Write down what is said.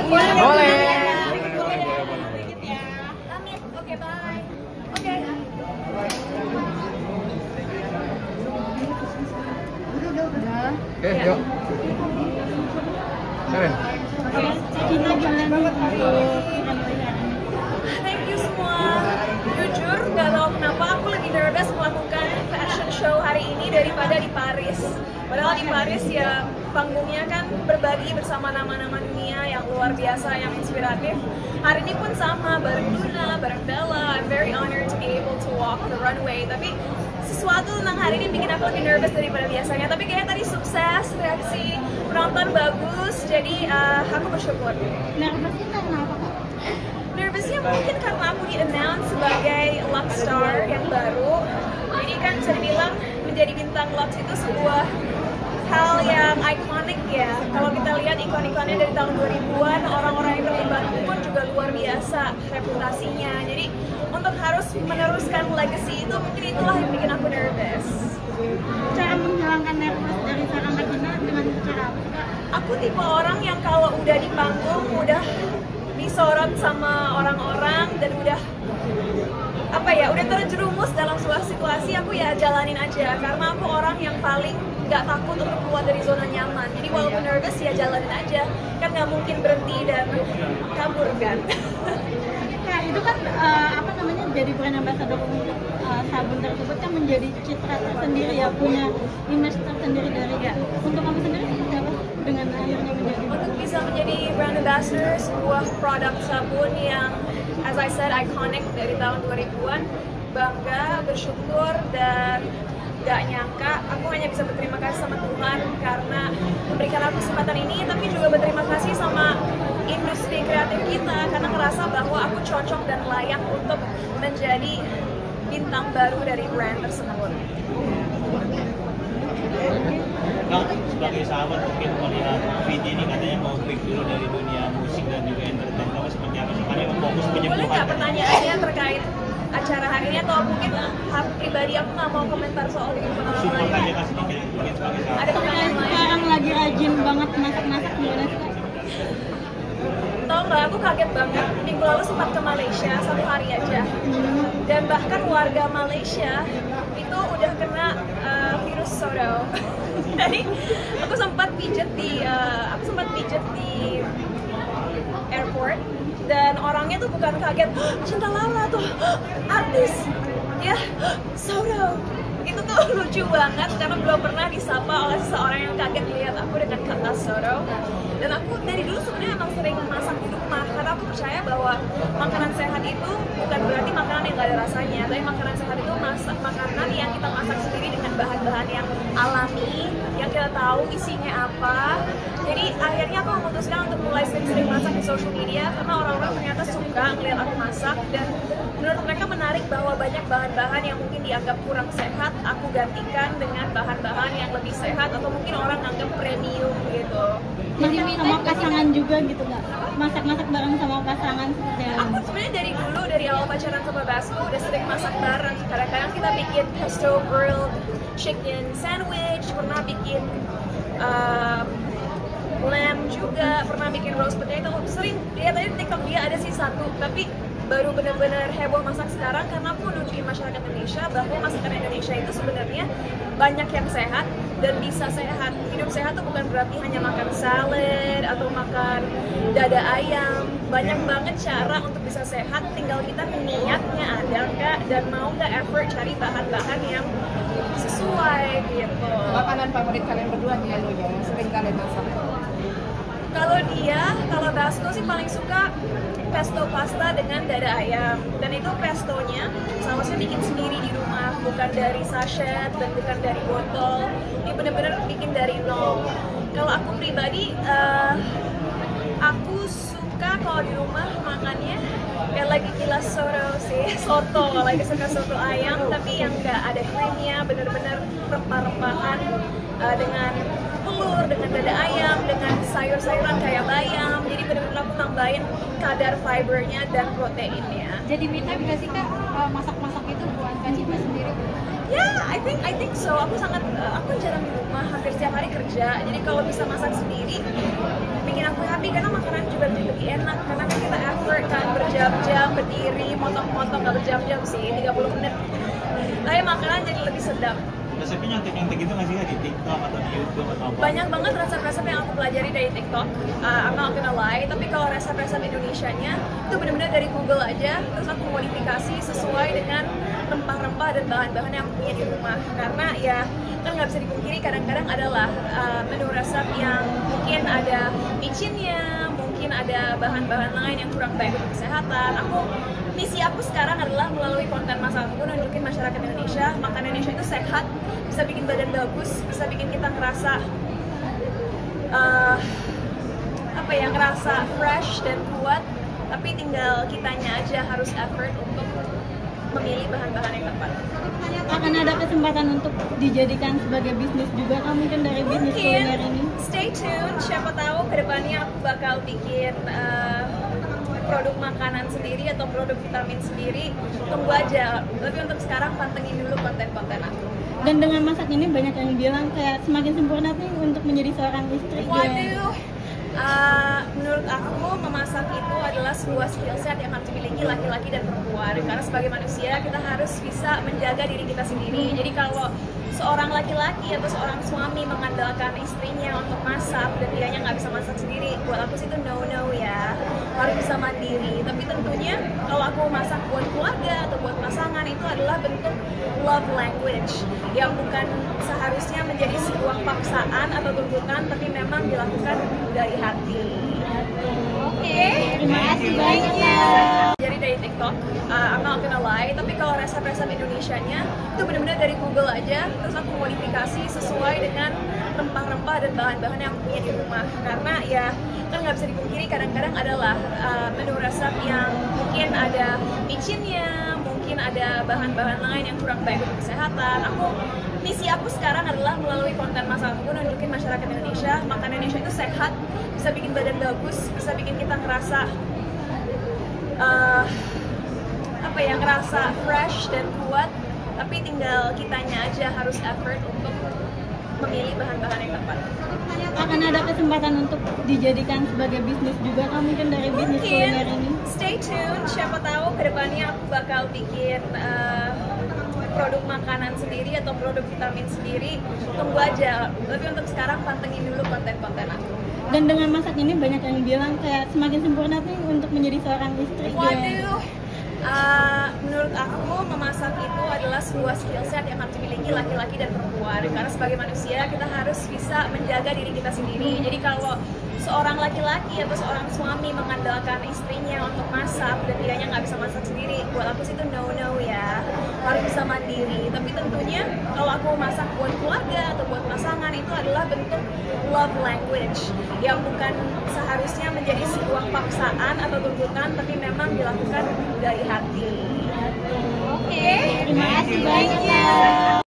Boleh. Oke, bye. Oke. Oke, yuk. Karen. Thank you semua. Jujur, gak tau kenapa aku lebih nervous melakukan fashion show hari ini daripada di Paris. Padahal di Paris ya panggungnya kan berbagi bersama nama-nama dunia yang luar biasa, yang inspiratif. Hari ini pun sama, bareng Luna, bareng Bella. I'm very honored to be able to walk the runway. Tapi sesuatu tentang hari ini bikin aku lebih nervous daripada biasanya. Tapi kayaknya tadi sukses, reaksi penonton bagus, jadi aku bersyukur. Nervousnya karena apa, Kak? Nervousnya mungkin karena aku di-announce sebagai Lux Star yang baru. Jadi kan bisa dibilang menjadi bintang Lux itu sebuah hal yang ikonik ya. Kalau kita lihat ikon-ikonnya dari tahun 2000-an, orang-orang yang terlibat pun juga luar biasa reputasinya. Jadi untuk harus meneruskan legacy itu mungkin itulah yang bikin aku nervous. Cara menghilangkan nervous dari seorang Regina dengan cara apa, Kak? Aku tipe orang yang kalau udah di panggung, udah disorot sama orang-orang dan udah terjerumus dalam sebuah situasi, aku ya jalanin aja karena aku orang yang paling nggak takut untuk keluar dari zona nyaman. Jadi walaupun nervous ya jalanin aja, kan nggak mungkin berhenti dan kabur kan. Kak, itu kan jadi brand ambassador untuk sabun tersebut kan menjadi citra tersendiri ya, punya image tersendiri dari Kak. Untuk kamu sendiri seperti apa dengan akhirnya menjadi? Untuk bisa menjadi brand ambassador sebuah produk sabun yang as I said iconic dari tahun 2000-an, bangga, bersyukur dan gak nyangka aku hanya bisa berterima kasih sama Tuhan karena memberikan aku kesempatan ini, tapi juga berterima kasih sama industri kreatif kita karena ngerasa bahwa aku cocok dan layak untuk menjadi bintang baru dari brand tersebut. Kak, sebagai sahabat mungkin melihat video ini katanya mau break dulu dari dunia musik dan juga entertain, kamu seperti apa sih? Karena fokus penyembuhan. Boleh nggak pertanyaannya terkait acara hari ini atau mungkin hak pribadi? Aku nggak mau komentar soal itu. Support aja Kak sedikit mungkin sebagai sahabat. Ada pertanyaan lain? Sekarang lagi rajin banget masak-masak gimana sih, Kak? Tau nggak, aku kaget banget. Minggu lalu sempat ke Malaysia 1 hari aja. Dan bahkan warga Malaysia itu udah kena virus Sodo. Jadi aku sempat pijet di airport dan orangnya tuh bukan kaget, Cinta Laura tuh artis, ya Sodo. Itu tuh lucu banget karena belum pernah disapa oleh seseorang yang kaget lihat aku dengan kata Sodo. Dan aku dari dulu sebenarnya emang sering masak di rumah karena aku percaya bahwa makanan sehat itu bukan berarti makanan yang gak ada rasanya, tapi makanan sehat itu makanan yang kita masak sendiri dengan bahan-bahan yang alami, yang kita tahu isinya apa. Jadi akhirnya aku memutuskan untuk mulai sering-sering masak di social media karena orang-orang ternyata suka ngeliat aku masak dan menurut mereka menarik bahwa banyak bahan-bahan yang mungkin dianggap kurang sehat aku gantikan dengan bahan-bahan yang lebih sehat atau mungkin orang anggap premium gitu. Masak sama pasangan juga gitu nggak? Masak-masak bareng sama pasangan seperti apa? Aku sebenarnya dari dulu, dari awal pacaran sama Basco udah sering masak bareng. Kadang-kadang kita bikin pesto grilled chicken sandwich, pernah bikin lamb juga, pernah bikin roast potato. Sering lihat tadi di TikTok dia ada sih satu, tapi baru benar-benar heboh masak sekarang karena aku nunjukin masyarakat Indonesia bahwa masakan Indonesia itu sebenarnya banyak yang sehat dan bisa sehat. Hidup sehat tuh bukan berarti hanya makan salad atau makan dada ayam. Banyak banget cara untuk bisa sehat, tinggal kita niatnya ada nggak dan mau nggak effort cari bahan-bahan yang sesuai gitu. Makanan favorit kalian berdua nih ya, yang sering kalian masak? Kalau Basco sih paling suka pesto pasta dengan dada ayam, dan itu pestonya sausnya bikin sendiri di rumah, bukan dari sachet dan bukan dari botol. Ini bener-bener bikin dari nol. Kalau aku pribadi, aku suka kalau di rumah makannya kayak lagi gila soto, lagi suka soto ayam tapi yang nggak ada creamnya, bener-bener rempah-rempahan dengan telur, dengan dada ayam, dengan sayur-sayuran kayak bayam. Jadi bener-bener aku tambahin kadar fibernya dan proteinnya. Jadi me time nggak sih, Kak, masak-masak itu buat Kak Cinta sendiri? I think so. Aku jarang di rumah, hampir setiap hari kerja. Jadi kalau bisa masak sendiri, bikin aku happy karena makanan juga lebih enak. Karena kan kita effort kan berjam-jam berdiri, motong-motong nggak berjam-jam sih, 30 menit. Tapi makanan jadi lebih sedap. Resepnya nyontek gitu nggak sih di TikTok atau di YouTube atau apa? Banyak banget resep-resep yang aku pelajari dari TikTok. I'm not gonna lie, tapi kalau resep-resep Indonesianya itu benar-benar dari Google aja, terus aku modifikasi sesuai dengan rempah-rempah dan bahan-bahan yang punya di rumah. Karena ya kan nggak bisa dipungkiri kadang-kadang adalah menu resep yang mungkin ada micinnya, mungkin ada bahan-bahan lain yang kurang baik untuk kesehatan. Misi aku sekarang adalah melalui konten masak aku nunjukin masyarakat Indonesia, makanan Indonesia itu sehat, bisa bikin badan bagus, bisa bikin kita ngerasa ngerasa fresh dan kuat. Tapi tinggal kitanya aja harus effort untuk memilih bahan-bahan yang tepat. Akan ada kesempatan untuk dijadikan sebagai bisnis juga kan mungkin dari bisnis kuliner ini? Stay tune, siapa tahu kedepannya aku bakal bikin produk makanan sendiri atau produk vitamin sendiri. Tunggu aja, tapi untuk sekarang pantengin dulu konten-konten aku. Dan dengan masak ini banyak yang bilang kayak semakin sempurna nih untuk menjadi seorang istri. Waduh, menurut aku memasak itu adalah sebuah skill set yang harus dimiliki laki-laki dan perempuan. Karena sebagai manusia kita harus bisa menjaga diri kita sendiri. Jadi kalau seorang laki-laki atau seorang suami mengandalkan istrinya untuk masak dan dianya nggak bisa masak sendiri, buat aku sih itu no ya, harus bisa mandiri. Tapi tentunya kalau aku masak buat keluarga atau buat pasangan itu adalah bentuk love language yang bukan seharusnya menjadi sebuah paksaan atau tuntutan, tapi memang dilakukan dari hati. Oke, Terima kasih banyak. jadi dari TikTok, I'm not gonna lie, tapi kalau resep-resep Indonesianya itu benar-benar dari Google aja, terus aku modifikasi sesuai dengan rempah-rempah dan bahan-bahan yang punya di rumah. Karena ya kan nggak bisa dipungkiri kadang-kadang adalah menu resep yang mungkin ada micinnya, mungkin ada bahan-bahan lain yang kurang baik untuk kesehatan. Misi aku sekarang adalah melalui konten masak aku nunjukin masyarakat Indonesia, makanan Indonesia itu sehat, bisa bikin badan bagus, bisa bikin kita ngerasa ngerasa fresh dan kuat. Tapi tinggal kitanya aja harus effort untuk memilih bahan-bahan yang tepat. Akan ada kesempatan untuk dijadikan sebagai bisnis juga kan mungkin dari bisnis kuliner ini? Stay tune, siapa tahu kedepannya aku bakal bikin produk makanan sendiri atau produk vitamin sendiri. Tunggu aja, tapi untuk sekarang pantengin dulu konten-konten aku. Dan dengan masak ini banyak yang bilang kayak semakin sempurna nih untuk menjadi seorang istri. Waduh, menurut aku memasak itu adalah sebuah skill set yang harus dimiliki laki-laki dan perempuan. Karena sebagai manusia kita harus bisa menjaga diri kita sendiri. Jadi kalau seorang laki-laki atau seorang suami mengandalkan istrinya untuk masak dan dianya nggak bisa masak sendiri, buat aku sih itu no ya, harus bisa mandiri. Tapi tentunya kalau aku masak buat keluarga atau buat pasangan itu adalah bentuk love language yang bukan seharusnya menjadi sebuah paksaan atau tuntutan, tapi memang dilakukan dari hati. Oke, Terima kasih banyak.